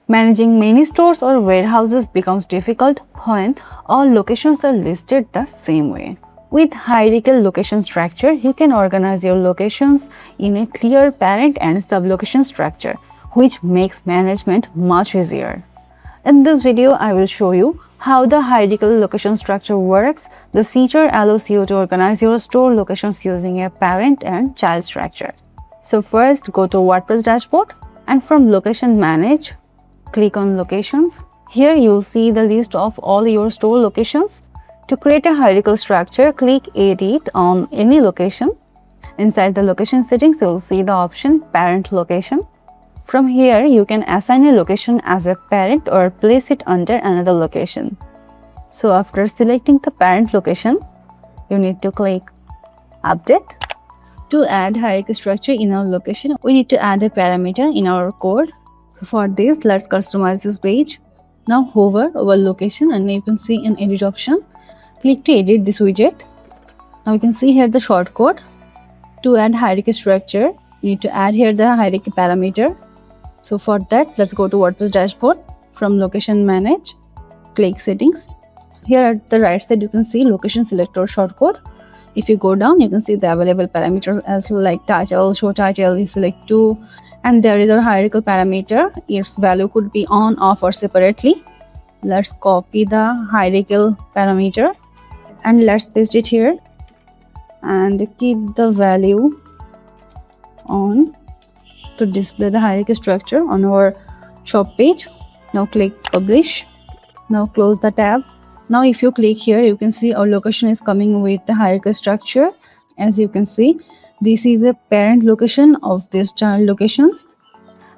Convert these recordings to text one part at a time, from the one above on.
Managing many stores or warehouses becomes difficult when all locations are listed the same way. With hierarchical location structure, you can organize your locations in a clear parent and sub-location structure, which makes management much easier. In this video, I will show you how the hierarchical location structure works. This feature allows you to organize your store locations using a parent and child structure. So first, go to WordPress dashboard and from Location Manage, click on Locations. Here you'll see the list of all your store locations. To create a hierarchical structure, click Edit on any location. Inside the location settings, you'll see the option Parent Location. From here, you can assign a location as a parent or place it under another location. So after selecting the parent location, you need to click Update. To add hierarchical structure in our location, we need to add a parameter in our code. So for this, let's customize this page. Now hover over location and you can see an edit option. Click to edit this widget. Now you can see here the shortcode. To add hierarchy structure, you need to add here the hierarchy parameter. So for that, let's go to WordPress dashboard. From Location Manage, click Settings. Here at the right side, you can see Location Selector shortcode. If you go down, you can see the available parameters as like title, show title, you select 2. And there is a hierarchical parameter. Its value could be on, off or separately. Let's copy the hierarchical parameter and let's paste it here and keep the value on to display the hierarchy structure on our shop page. Now click Publish. Now close the tab. Now if you click here, you can see our location is coming with the hierarchy structure. As you can see, this is a parent location of these child locations.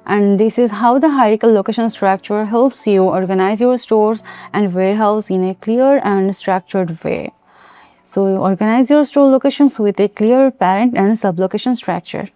And this is how the hierarchical location structure helps you organize your stores and warehouse in a clear and structured way. So you organize your store locations with a clear parent and sub-location structure.